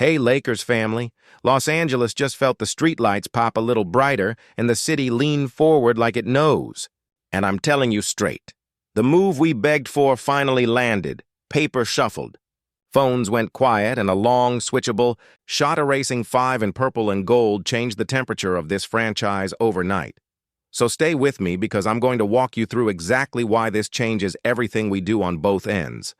Hey, Lakers family. Los Angeles just felt the streetlights pop a little brighter and the city lean forward like it knows. And I'm telling you straight, the move we begged for finally landed. Paper shuffled. Phones went quiet and a long, switchable, shot-erasing 5 in purple and gold changed the temperature of this franchise overnight. So stay with me because I'm going to walk you through exactly why this changes everything we do on both ends.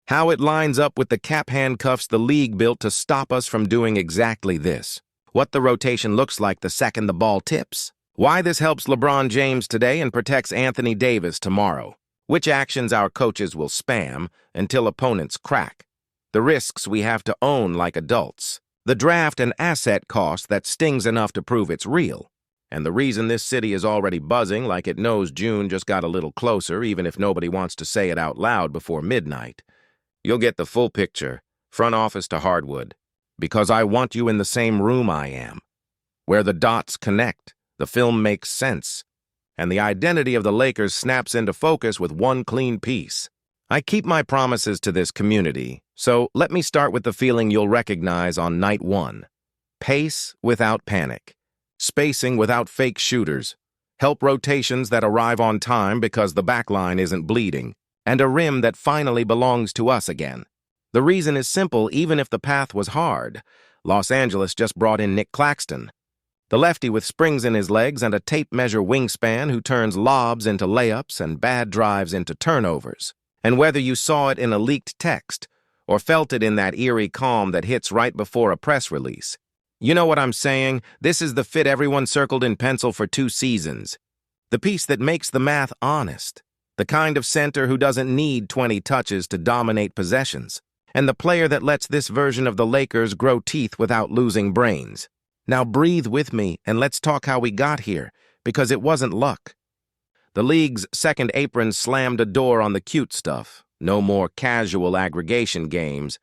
How it lines up with the cap handcuffs the league built to stop us from doing exactly this. What the rotation looks like the second the ball tips. Why this helps LeBron James today and protects Anthony Davis tomorrow. Which actions our coaches will spam until opponents crack. The risks we have to own like adults. The draft and asset cost that stings enough to prove it's real. And the reason this city is already buzzing like it knows June just got a little closer even if nobody wants to say it out loud before midnight. You'll get the full picture, front office to hardwood, because I want you in the same room I am, where the dots connect, the film makes sense, and the identity of the Lakers snaps into focus with one clean piece. I keep my promises to this community, so let me start with the feeling you'll recognize on night one. Pace without panic, spacing without fake shooters, help rotations that arrive on time because the backline isn't bleeding, and a rim that finally belongs to us again. The reason is simple even if the path was hard. Los Angeles just brought in Nic Claxton, the lefty with springs in his legs and a tape measure wingspan who turns lobs into layups and bad drives into turnovers. And whether you saw it in a leaked text or felt it in that eerie calm that hits right before a press release, you know what I'm saying? This is the fit everyone circled in pencil for 2 seasons. The piece that makes the math honest. The kind of center who doesn't need 20 touches to dominate possessions. And the player that lets this version of the Lakers grow teeth without losing brains. Now breathe with me and let's talk how we got here, because it wasn't luck. The league's second apron slammed a door on the cute stuff. No more casual aggregation games.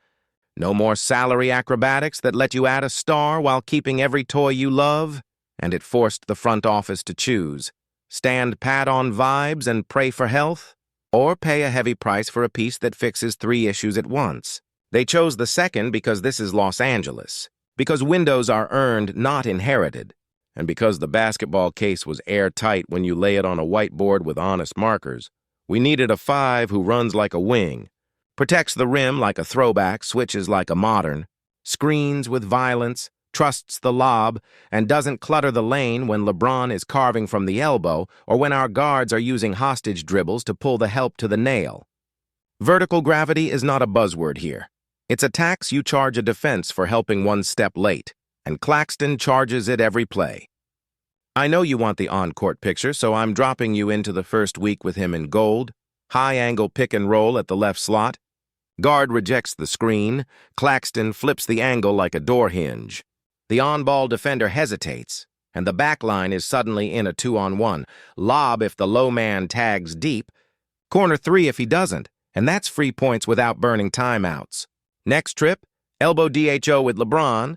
No more salary acrobatics that let you add a star while keeping every toy you love. And it forced the front office to choose. Stand pat on vibes and pray for health? Or pay a heavy price for a piece that fixes 3 issues at once? They chose the second because this is Los Angeles. Because windows are earned, not inherited. And because the basketball case was airtight when you lay it on a whiteboard with honest markers. We needed a 5 who runs like a wing, protects the rim like a throwback, switches like a modern, screens with violence, trusts the lob, and doesn't clutter the lane when LeBron is carving from the elbow or when our guards are using hostage dribbles to pull the help to the nail. Vertical gravity is not a buzzword here. It's a tax you charge a defense for helping 1 step late, and Claxton charges it every play. I know you want the on-court picture, so I'm dropping you into the first week with him in gold, high-angle pick and roll at the left slot. Guard rejects the screen. Claxton flips the angle like a door hinge. The on-ball defender hesitates, and the back line is suddenly in a 2-on-1. Lob if the low man tags deep. Corner 3 if he doesn't, and that's free points without burning timeouts. Next trip, elbow DHO with LeBron.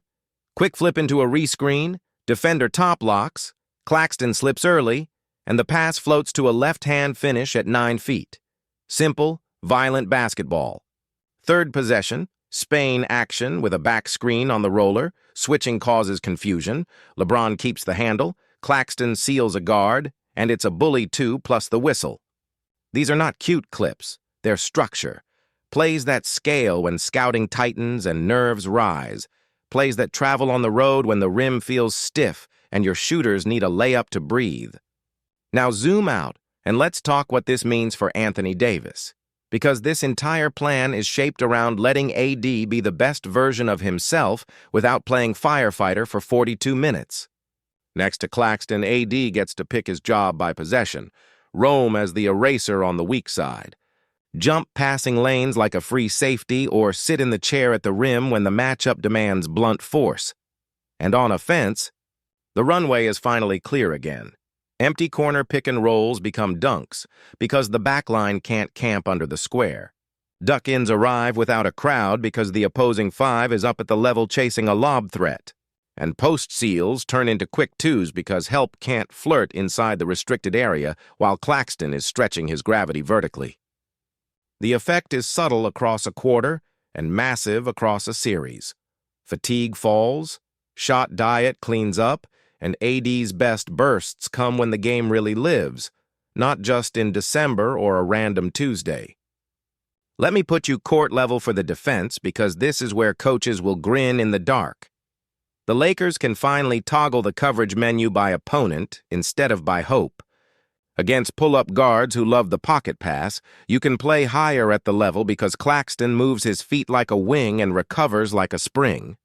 Quick flip into a rescreen. Defender top locks. Claxton slips early, and the pass floats to a left-hand finish at 9 feet. Simple, violent basketball. Third possession. Spain action with a back screen on the roller. Switching causes confusion. LeBron keeps the handle. Claxton seals a guard. And it's a bully 2 plus the whistle. These are not cute clips. They're structure. Plays that scale when scouting tightens and nerves rise. Plays that travel on the road when the rim feels stiff and your shooters need a layup to breathe. Now zoom out and let's talk what this means for Anthony Davis. Because this entire plan is shaped around letting AD be the best version of himself without playing firefighter for 42 minutes. Next to Claxton, AD gets to pick his job by possession, roam as the eraser on the weak side, jump passing lanes like a free safety or sit in the chair at the rim when the matchup demands blunt force. And on offense, the runway is finally clear again. Empty corner pick and rolls become dunks because the backline can't camp under the square. Duck-ins arrive without a crowd because the opposing 5 is up at the level chasing a lob threat. And post seals turn into quick 2s because help can't flirt inside the restricted area while Claxton is stretching his gravity vertically. The effect is subtle across a quarter and massive across a series. Fatigue falls, shot diet cleans up, and AD's best bursts come when the game really lives, not just in December or a random Tuesday. Let me put you court level for the defense because this is where coaches will grin in the dark. The Lakers can finally toggle the coverage menu by opponent instead of by hope. Against pull-up guards who love the pocket pass, you can play higher at the level because Claxton moves his feet like a wing and recovers like a spring.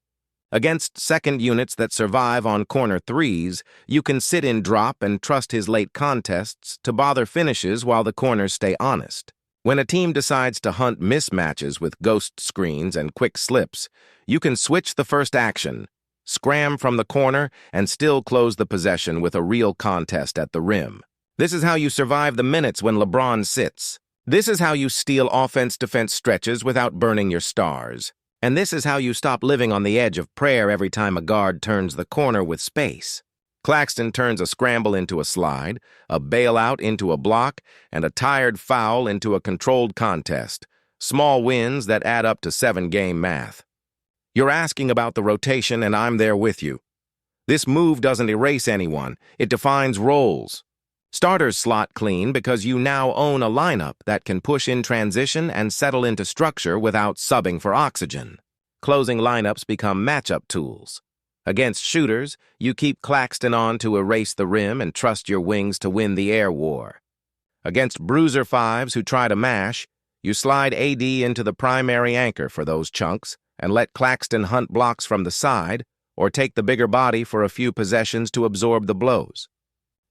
Against second units that survive on corner threes, you can sit in drop and trust his late contests to bother finishes while the corners stay honest. When a team decides to hunt mismatches with ghost screens and quick slips, you can switch the first action, scram from the corner, and still close the possession with a real contest at the rim. This is how you survive the minutes when LeBron sits. This is how you steal offense-defense stretches without burning your stars. And this is how you stop living on the edge of prayer every time a guard turns the corner with space. Claxton turns a scramble into a slide, a bailout into a block, and a tired foul into a controlled contest. Small wins that add up to 7-game math. You're asking about the rotation, and I'm there with you. This move doesn't erase anyone. It defines roles. Starters slot clean because you now own a lineup that can push in transition and settle into structure without subbing for oxygen. Closing lineups become matchup tools. Against shooters, you keep Claxton on to erase the rim and trust your wings to win the air war. Against bruiser fives who try to mash, you slide AD into the primary anchor for those chunks and let Claxton hunt blocks from the side or take the bigger body for a few possessions to absorb the blows.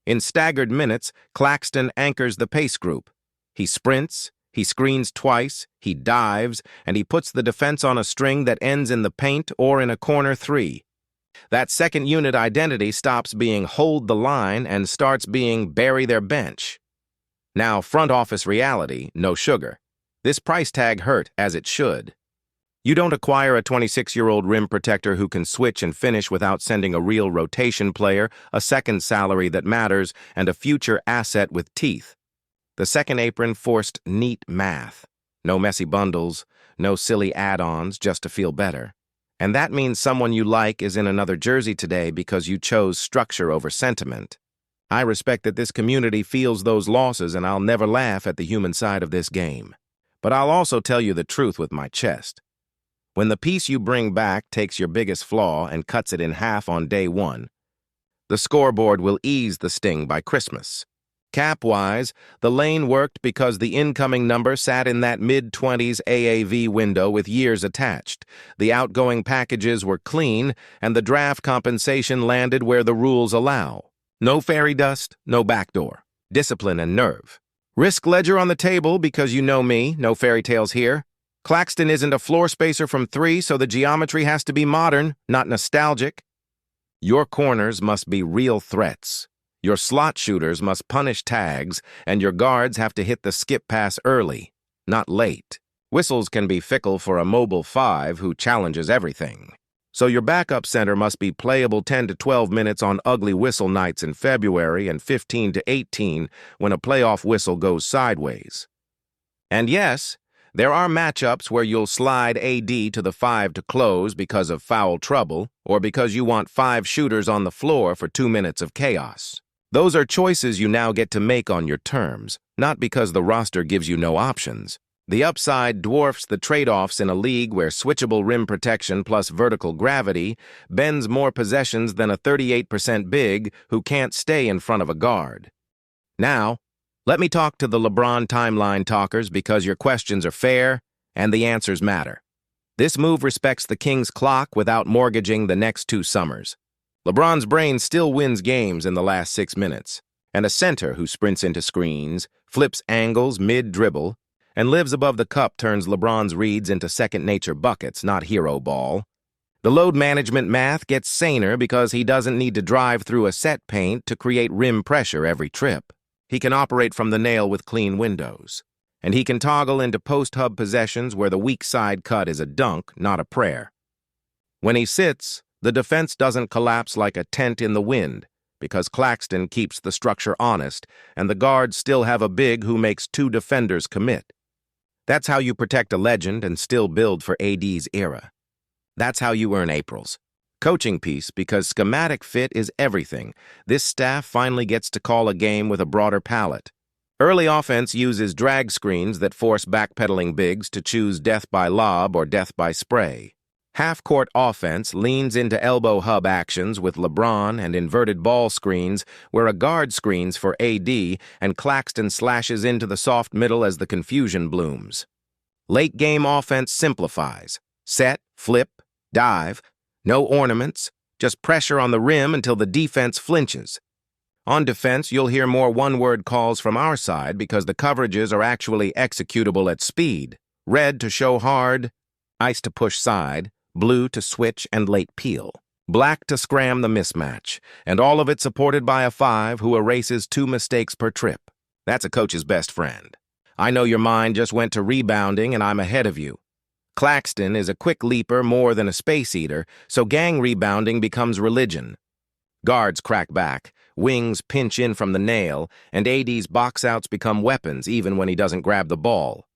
In staggered minutes, Claxton anchors the pace group. He sprints, he screens twice, he dives, and he puts the defense on a string that ends in the paint or in a corner three. That second unit identity stops being hold the line and starts being bury their bench. Now, front office reality, no sugar. This price tag hurt as it should. You don't acquire a 26-year-old rim protector who can switch and finish without sending a real rotation player, a second salary that matters, and a future asset with teeth. The second apron forced neat math. No messy bundles, no silly add-ons just to feel better. And that means someone you like is in another jersey today because you chose structure over sentiment. I respect that this community feels those losses, and I'll never laugh at the human side of this game. But I'll also tell you the truth with my chest. When the piece you bring back takes your biggest flaw and cuts it in half on day one, the scoreboard will ease the sting by Christmas. Cap-wise, the lane worked because the incoming number sat in that mid-20s AAV window with years attached. The outgoing packages were clean, and the draft compensation landed where the rules allow. No fairy dust, no backdoor. Discipline and nerve. Risk ledger on the table because you know me, no fairy tales here. Claxton isn't a floor spacer from three, so the geometry has to be modern, not nostalgic. Your corners must be real threats. Your slot shooters must punish tags, and your guards have to hit the skip pass early, not late. Whistles can be fickle for a mobile five who challenges everything. So your backup center must be playable 10 to 12 minutes on ugly whistle nights in February and 15 to 18 when a playoff whistle goes sideways. And yes, there are matchups where you'll slide AD to the 5 to close because of foul trouble or because you want 5 shooters on the floor for 2 minutes of chaos. Those are choices you now get to make on your terms, not because the roster gives you no options. The upside dwarfs the trade-offs in a league where switchable rim protection plus vertical gravity bends more possessions than a 38% big who can't stay in front of a guard. Now, let me talk to the LeBron timeline talkers because your questions are fair and the answers matter. This move respects the Kings' clock without mortgaging the next 2 summers. LeBron's brain still wins games in the last 6 minutes, and a center who sprints into screens, flips angles mid-dribble, and lives above the cup turns LeBron's reads into second-nature buckets, not hero ball. The load management math gets saner because he doesn't need to drive through a set paint to create rim pressure every trip. He can operate from the nail with clean windows. And he can toggle into post-hub possessions where the weak side cut is a dunk, not a prayer. When he sits, the defense doesn't collapse like a tent in the wind because Claxton keeps the structure honest and the guards still have a big who makes 2 defenders commit. That's how you protect a legend and still build for AD's era. That's how you earn April's. Coaching piece, because schematic fit is everything. This staff finally gets to call a game with a broader palette. Early offense uses drag screens that force backpedaling bigs to choose death by lob or death by spray. Half-court offense leans into elbow hub actions with LeBron and inverted ball screens where a guard screens for AD and Claxton slashes into the soft middle as the confusion blooms. Late-game offense simplifies. Set, flip, dive, no ornaments, just pressure on the rim until the defense flinches. On defense, you'll hear more one-word calls from our side because the coverages are actually executable at speed. Red to show hard, ice to push side, blue to switch and late peel, black to scram the mismatch, and all of it supported by a 5 who erases 2 mistakes per trip. That's a coach's best friend. I know your mind just went to rebounding and I'm ahead of you. Claxton is a quick leaper more than a space eater, so gang rebounding becomes religion. Guards crack back, wings pinch in from the nail, and AD's box-outs become weapons even when he doesn't grab the ball.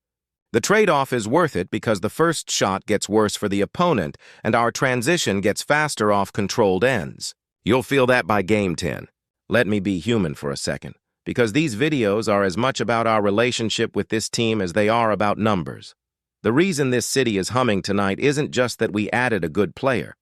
The trade-off is worth it because the first shot gets worse for the opponent and our transition gets faster off controlled ends. You'll feel that by Game 10. Let me be human for a second, because these videos are as much about our relationship with this team as they are about numbers. The reason this city is humming tonight isn't just that we added a good player.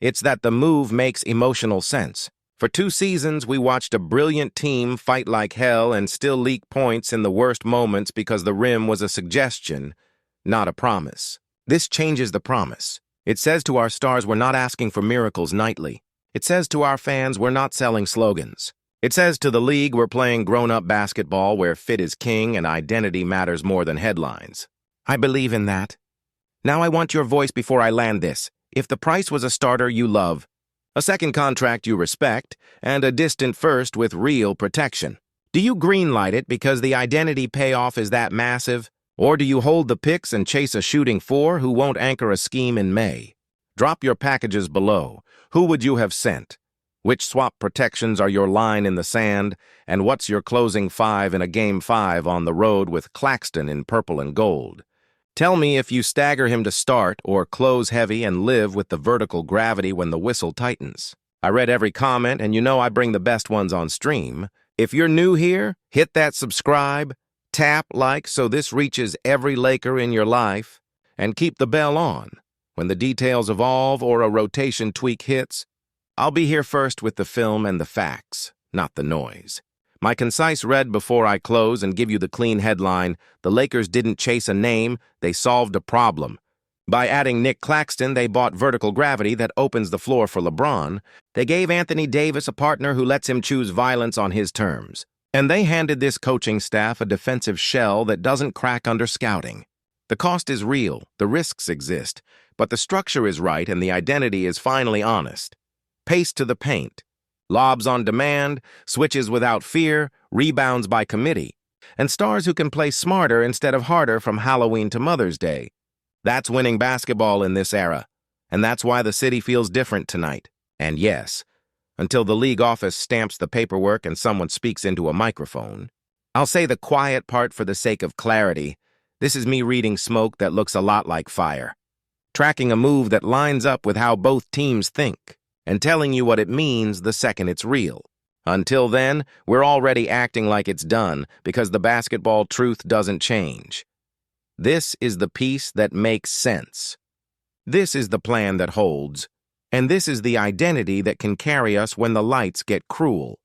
It's that the move makes emotional sense. For 2 seasons, we watched a brilliant team fight like hell and still leak points in the worst moments because the rim was a suggestion, not a promise. This changes the promise. It says to our stars we're not asking for miracles nightly. It says to our fans we're not selling slogans. It says to the league we're playing grown-up basketball where fit is king and identity matters more than headlines. I believe in that. Now I want your voice before I land this. If the price was a starter you love, a second contract you respect, and a distant first with real protection, do you greenlight it because the identity payoff is that massive? Or do you hold the picks and chase a shooting 4 who won't anchor a scheme in May? Drop your packages below. Who would you have sent? Which swap protections are your line in the sand? And what's your closing 5 in a Game 5 on the road with Claxton in purple and gold? Tell me if you stagger him to start or close heavy and live with the vertical gravity when the whistle tightens. I read every comment, and you know I bring the best ones on stream. If you're new here, hit that subscribe, tap like so this reaches every Laker in your life, and keep the bell on. When the details evolve or a rotation tweak hits, I'll be here first with the film and the facts, not the noise. My concise read before I close and give you the clean headline, the Lakers didn't chase a name, they solved a problem. By adding Nic Claxton, they bought vertical gravity that opens the floor for LeBron. They gave Anthony Davis a partner who lets him choose violence on his terms. And they handed this coaching staff a defensive shell that doesn't crack under scouting. The cost is real, the risks exist, but the structure is right and the identity is finally honest. Pace to the paint. Lobs on demand, switches without fear, rebounds by committee, and stars who can play smarter instead of harder from Halloween to Mother's Day. That's winning basketball in this era, and that's why the city feels different tonight. And yes, until the league office stamps the paperwork and someone speaks into a microphone. I'll say the quiet part for the sake of clarity. This is me reading smoke that looks a lot like fire, tracking a move that lines up with how both teams think, and telling you what it means the second it's real. Until then, we're already acting like it's done because the basketball truth doesn't change. This is the piece that makes sense. This is the plan that holds. And this is the identity that can carry us when the lights get cruel.